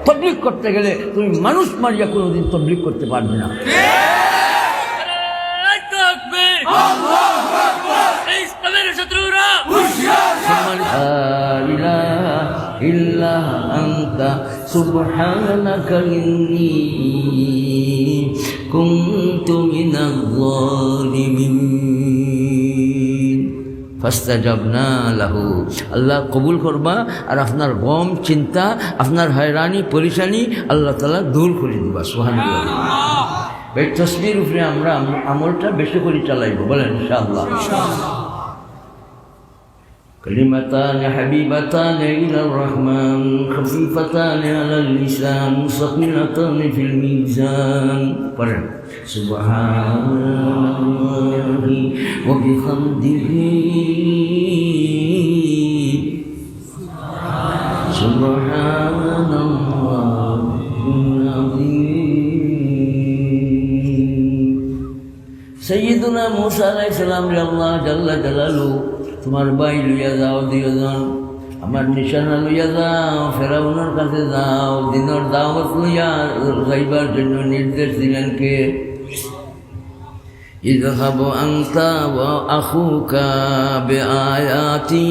তবলিগ করতে গেলে তুমি মানুষ মারিয়া কোনোদিন তবলিগ করতে পারবে না। সুবহানাকা ইন্নী কুনতু মিনাজ জালিমিন। ফাস্তাজাবনা লাহু, আল্লাহ কবুল করবা আর আপনার গম চিন্তা আপনার হয়রানি পরেশানি আল্লাহ তাআলা দূর করে দিবা। সুবহানাল্লাহ। এই তসবির উপরে আমরা আমলটা বেশি করে চালাইব, বলেন ইনশাআল্লাহ। كلمتان حبيبتان إلى الرحمن خفيفتان على اللسان ثقيلتان في الميزان. سبحان الله وبحمده سبحان الله العظيم. سيدنا موسى عليه السلام الله جل جلاله তোমার ভাই লইয়া যাও দুইজন, আমার নিশানা লইয়া যাও, ফেরাউনের কাছে যাও, দিনের দাওয়াত লইয়া যাইবার জন্য নির্দেশ দিলেন কে? ইযহাবু আনতা ওয়া আখুকা বিআয়াতি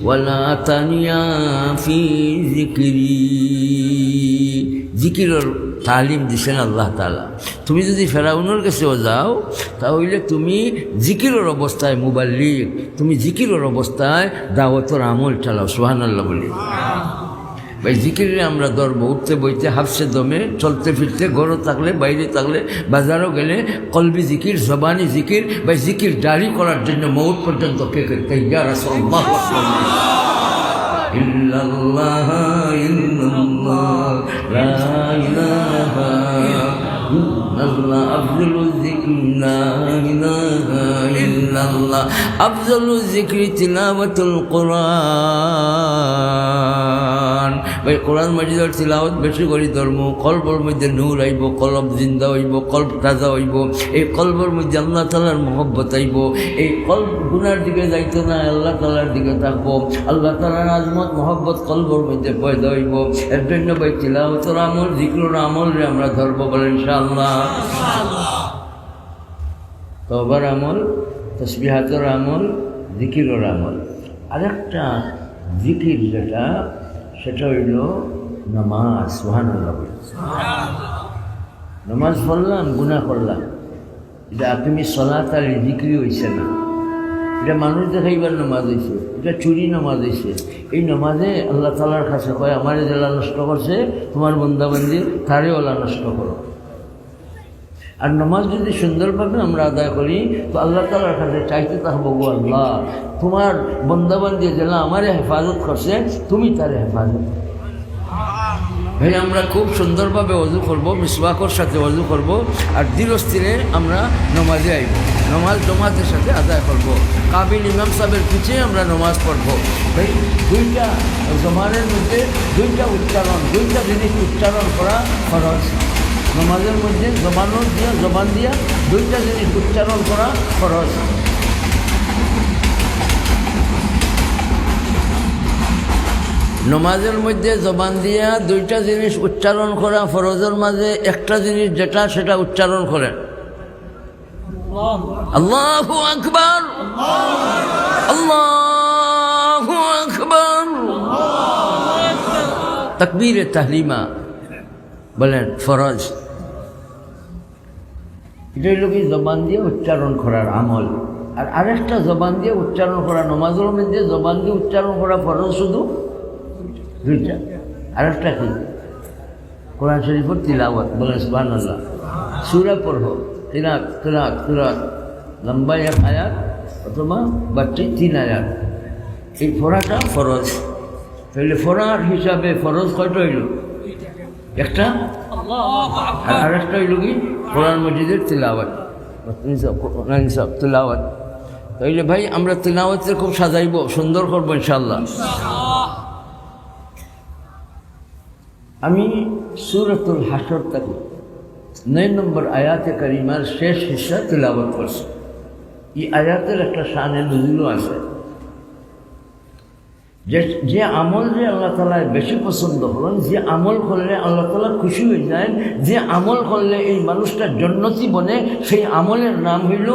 ওয়া লা তানিয়া ফি যিকরি। জিকিরের তালিম দিছেন আল্লাহ তাআলা। তুমি যদি ফেরাউনের কাছেও যাও তাহলে তুমি জিকিরের অবস্থায় মুবাল্লিগ, তুমি জিকিরের অবস্থায় দাওয়াতের আমল চালাও। সুবহানাল্লাহ বলি। ভাই জিকিরে আমরা ধরব, উঠতে বইতে হাফসে দমে চলতে ফিরতে, ঘরও থাকলে বাইরে থাকলে বাজারও গেলে কলবি জিকির জবানি জিকির। ভাই জিকির জারি করার জন্য মউত পর্যন্ত কে তৈয়ার আছে? আল্লাহু আকবার। ইল্লাল্লাহ ইল্লাল্লাহ লা ইলাহা ইল্লাল্লাহ আফজালুজ যিকরি লা ইলাহা ইল্লাল্লাহ আফজালুজ যিকরি তিলাওয়াতুল কোরআন। ভাই কোরআন মাজিদের তিলাওয়াত বেশি করে ধর্ম, কলবের মধ্যে নূর আইব, কলব জিন্দা হইব, কলব তাজা হইব, এই কলবের মধ্যে আল্লাহ তাআলার মহব্বত আইব, এই কলব গুনার দিকে যাইতো না, আল্লাহ তাআলার দিকে থাকবো, আল্লাহ তাআলার আজমত মহব্বত কলবের মধ্যে পয়দা হইব। এর জন্য ভাই তিলাওয়াতের আমল জিকিরের আমল রে আমরা ধরবো, বলেন ইনশাআল্লাহ। তওবার আমল, তাসবিহাতের আমল, জিকিরের আমল। আরেকটা জিকির যেটা, সেটা হইল নামাজ। সুবহানাল্লাহ। নামাজ পড়লাম, গুনাহ করলাম, এটা আকিমিস সালাত আর জিকির হইছে না, এটা মানুষ দেখাইবার নামাজ হয়েছে, এটা চুরি নামাজ হয়েছে। এই নামাজে আল্লাহ তাআলার কাছে কয় আমার যারা নষ্ট করছে তোমার বান্দাবান্দি তারে ওলা নষ্ট করো। আর নামাজ যদি সুন্দরভাবে আমরা আদায় করি তো আল্লাহ তাআলার কাছে চাইতে থাকবো, গো আল্লাহ তোমার বান্দাবান্দি যারা আমারে হেফাজত করছে তুমি তারে হেফাজত। ভাই আমরা খুব সুন্দরভাবে ওযু করব, মিসওয়াকের সাথে ওযু করব, আর ধীরস্থিরে আমরা নামাজে আইব, নামাজ জমাতের সাথে আদায় করব, কাবিল ইমাম সাহেবের পিছিয়ে আমরা নামাজ পড়ব। ভাই দুইটা জমানের মধ্যে দুইটা উচ্চারণ, দুইটা জিনিস উচ্চারণ করা ফরজ। নামাজের মধ্যে জবানোর দিয়া জবান দিয়া দুইটা জিনিস উচ্চারণ করা ফরজ। নমাজের মধ্যে জবান দিয়া দুইটা জিনিস উচ্চারণ করা ফরজের মাঝে একটা জিনিস যেটা সেটা উচ্চারণ করেন, আল্লাহু আকবার, আল্লাহু আকবার, তাকবীরে তাহরিমা বলেন ফরজ। এটাই লোক জবান দিয়ে উচ্চারণ করার আমল। আর আরেকটা জবান দিয়ে উচ্চারণ করা, নমাজের মধ্যে জবান দিয়ে উচ্চারণ করা ফরজ শুধু দুইটা। আরেকটা কি? কোরআন শরীফের তিলাওয়াত, বলেন সুবহানাল্লাহ। সূরা পড়ব, তিলাওয়াত তিলাওয়াত তিলাওয়াত, লম্বা এক আয়াত অথবা বাড়তি 3 আয়াত, এই পড়াটা ফরজ। তাহলে পড়ার হিসাবে ফরজ কয়টা হইল? একটা। আর আরেকটা হইল কি? কোরআন মজিদের তিলাওয়াত, তিলাওয়াত। তাইলে ভাই আমরা তিলাওয়াতের খুব সাজাইব, সুন্দর করবো ইনশাআল্লাহ। আমি সূরাতুল হাসর থেকে 9 নম্বর আয়াতে কারিমার শেষ হিস্সা তিলাওয়াত করছি। এই আয়াতের একটা শানে নুজুলও আছে। যে আমল যে আল্লাহ তাআলা বেশি পছন্দ করেন, যে আমল করলে আল্লাহ তাআলা খুশি হয়ে যায়, যে আমল করলে এই মানুষটা জান্নাতি বনে, সেই আমলের নাম হইল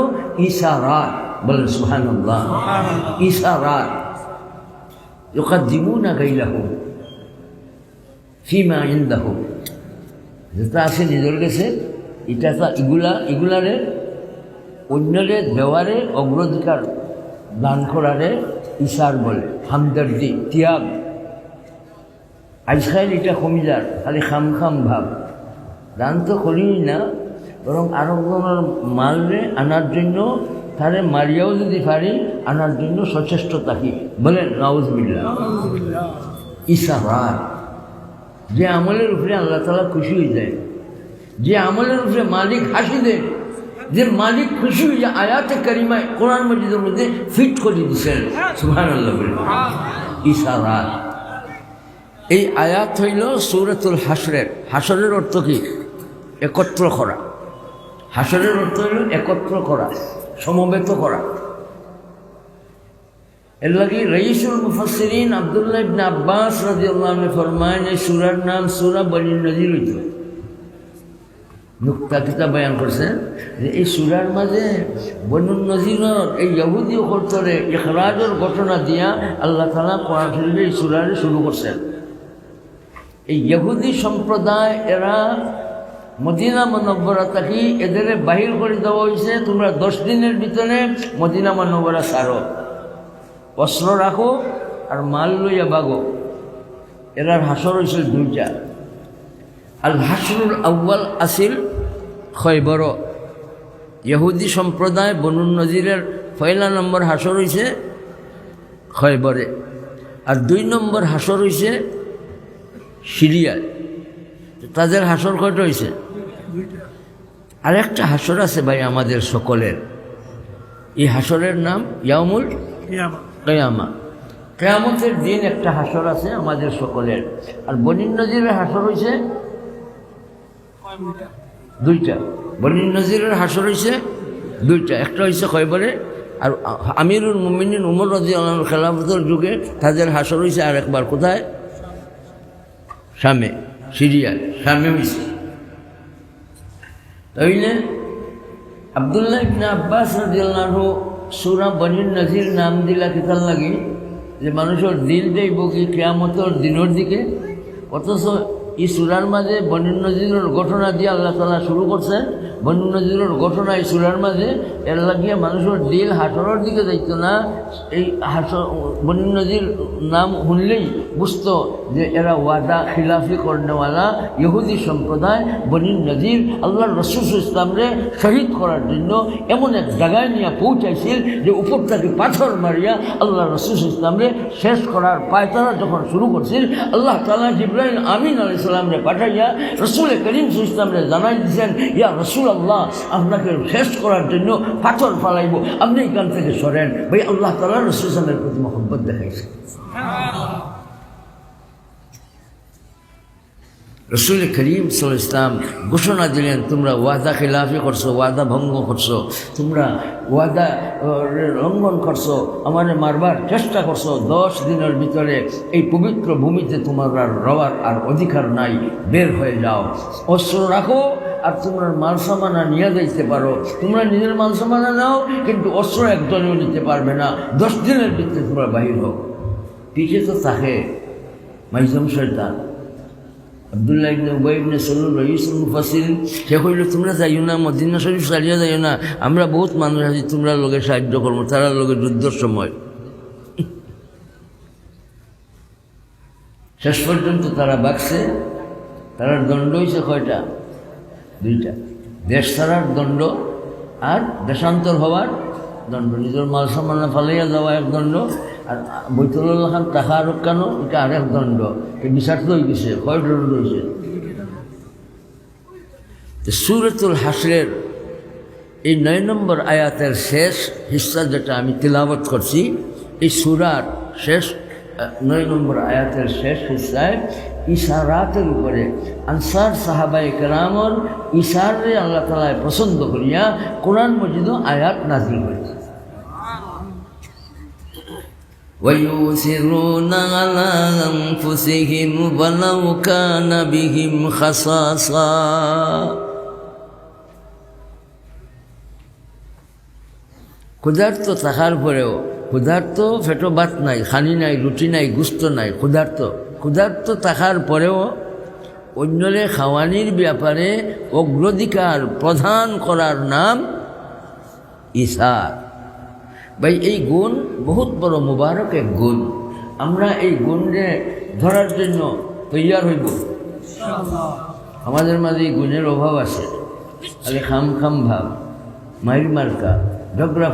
ইশারাত। বলেন সুবহানাল্লাহ। ইশারাত ইউকাদ্দিমুনা গায়রাহুম ফিমা ইনদাহুম, যেটা আছে নিজের কাছে, এটা এগুলারে অন্যরে দেওয়ারে অগ্রাধিকার দান করারে ইশার বলে। হামদর্দি, ত্যাগ। আজকাল এটা কমিদার, খালি খাম ভাব, দান তো করিই না, বরং আরেকজনের মালরে আনার জন্য, তারে মারিয়াও যদি পারি আনার জন্য সচেষ্ট থাকি। বলেন নাউজুবিল্লাহ। ইশারাত, যে আমলের উপরে আল্লাহ তাআলা খুশি হয়ে যায়, যে আমলের উপরে মালিক হাসি দেয়, যে মালিক খুশি হয়ে আয়াতে কারিমায় কোরআন মাজিদের মধ্যে ফিট করে দিচ্ছেন। সুবহানাল্লাহ। ইশারাত, এই আয়াত হইল সূরাতুল হাশরের। হাশরের অর্থ কি? একত্র করা। হাশরের অর্থ হইল একত্র করা, সমবেত করা। এর লাগি রাইসুল মুফাসসিরিন আব্দুল্লাহ ইবনে আব্বাস রাদিয়াল্লাহু আনহু ফরমায়, এই সূরার নাম সূরা বনী নজির হইত। নুকতা কিতাব বয়ান করছেন যে এই সূরার মাঝে বনী নজিরের এই ইহুদি কর্তরে ইখরাজের ঘটনা দিয়া আল্লাহ তাআলা কোরআন শরীফে এই সূরারে শুরু করছেন। এই ইহুদি সম্প্রদায় এরা মদিনা মুনাওয়ারা থেকে এদের বাহির করে দেওয়া হয়েছে, তোমরা 10 দিনের ভিতরে মদিনা মুনাওয়ারা ছাড়ো, অস্ত্র রাখো আর মাল লইয়া বাগো। এরার হাসর হয়েছিল 2টা। আল হাসরুল আউয়াল আসিল খয়বর। ইহুদি সম্প্রদায় বনু নজিরের পয়লা নম্বর হাসর হয়েছে খয়বরে, আর 2 নম্বর হাসর হয়েছে সিরিয়ায়। তাদের হাসর কয়টা হয়েছে? আর একটা হাসর আছে ভাই আমাদের সকলের, এই হাসরের নাম ইয়াউমুল কিয়ামা। কিয়ামতের দিন একটা হাসর আছে আমাদের সকলের। আর বনী নজিরের হাসর হয়েছে 2টা। বনী নজিরের হাসর হয়েছে 2টা, একটা হয়েছে খয়বরে, আর আমিরুল মুমিনিন উমর রাদিয়াল্লাহু আনহু খেলাফতের যুগে তাদের হাসর হয়েছে আর একবার কোথায়? শামে, সিরিয়ায়, শামে হয়েছে। তাইলে আব্দুল্লাহ ইবনে আব্বাস রাদিয়াল্লাহু আনহু সূরা বনী নজির নাম দিলা কিতার লাগি যে মানুষের দিল যাইব কি কিয়ামতের দিনের দিকে, অথচ এই সূরার মাঝে বনী নজিরের ঘটনা দিয়ে আল্লাহ তাআলা শুরু করছেন। বনী নজিরের ঘটনা এই সূরার মাঝে, এর লাগিয়ে মানুষের দিল হাসরের দিকে যাইতো না। এই বনী নজির নাম শুনলেই বুঝতো যে এরা ওয়াদা খিলাফি করনেওয়ালা ইহুদি সম্প্রদায়। বনী নজির আল্লাহর রাসূল ইসলামরে শহীদ করার জন্য এমন এক জায়গায় নিয়ে পৌঁছাইছিল যে উপর থেকে পাথর মারিয়া আল্লাহর রাসূল ইসলামরে শেষ করার পায়তারা যখন শুরু করছিল, আল্লাহ তাআলা জিবরাইল আমিন আলাইহিস সালামরে পাঠাইয়া রাসূল করিম সাল্লাল্লাহু আলাইহি ওয়াসাল্লামরে জানাই দিয়েছেন, ইয়া রাসূলুল্লাহ, আপনাকে শেষ করার জন্য পাথর ফালাইব, আপনি এখান থেকে সরেন। ভাই আল্লাহ তাআলা রাসূল সাল্লাল্লাহু আলাইহি ওয়াসাল্লামের প্রতি মহব্বত দেখাইছে। রাসূল করিম সাল্লাল্লাহু আলাইহি ওয়াসাল্লাম ঘোষণা দিলেন, তোমরা ওয়াদা খিলাফি করছো, ওয়াদা ভঙ্গ করছো, তোমরা ওয়াদা লঙ্ঘন করছো, আমারে মারবার চেষ্টা করছো। 10 দিনের ভিতরে এই পবিত্র ভূমিতে তোমার রওয়ার আর অধিকার নাই, বের হয়ে যাও, অস্ত্র রাখো আর তোমরা মাল সামানা নিয়ে যাইতে পারো। তোমরা নিজের মাল সামানা নাও, কিন্তু অস্ত্র একজনেও নিতে পারবে না। 10 দিনের ভিতরে তোমরা বাহির হও। পিছিয়ে তো থাকে মাইজম শয়তান আব্দুল্লাহ ইবনে উবাই ইবনে সালুল রাইসুল মুফাসসিরিন, সে কইল তোমরা যাইও না, মদিনা শরীফ ছাড়িয়া যাইও না, আমরা বহুত মানুষ আছি, তোমরা লোকে সাহায্য করবো, তারা লোকে যুদ্ধের সময়। শেষ পর্যন্ত তারা বাঁচছে। তার দণ্ড হয়েছে কয়টা? 2টা। দেশ ছাড়ার দণ্ড আর দেশান্তর হওয়ার দণ্ড। নিজের মাল সামান্য ফালাইয়া যাওয়া এক দণ্ড, আর বৈতুল্লাহ খান টাকা রক্ষানো এটা আরেক দণ্ড। এই বিষাক্ত হয়ে গেছে, কয় দণ্ড হয়েছে? সূরাতুল হাশরের এই 9 নম্বর আয়াতের শেষ হিস্সা যেটা আমি তিলাওয়াত করছি, এই সূরার শেষ 9 নম্বর আয়াতের শেষ হিস্সায় ইশারাতের উপরে আনসার সাহাবায়ে কেরামর ইশারে আল্লাহ তাআলা পছন্দ করিয়া কোরআন মজিদ আয়াত নাযিল করেছে। ويؤثرون على أنفسهم ولو كان بهم خصاصة ক্ষুধার্ত থাকার পরেও ক্ষুধার্ত পেটো ভাত নাই, খানি নাই, রুটি নাই, গুস্ত নাই, ক্ষুধার্ত থাকার পরেও অন্যরে খাওয়ানির ব্যাপারে অগ্রাধিকার প্রদান করার নাম ইসার। ভাই এই গুণ বহুত বড় মুবারক এক গুণ। আমরা এই গুণে ধরার জন্য তৈয়ার হইব। আমাদের মাঝে এই গুণের অভাব আছে, খালি খাম খাম ভাব, মাইর মার্কা, ঝগড়া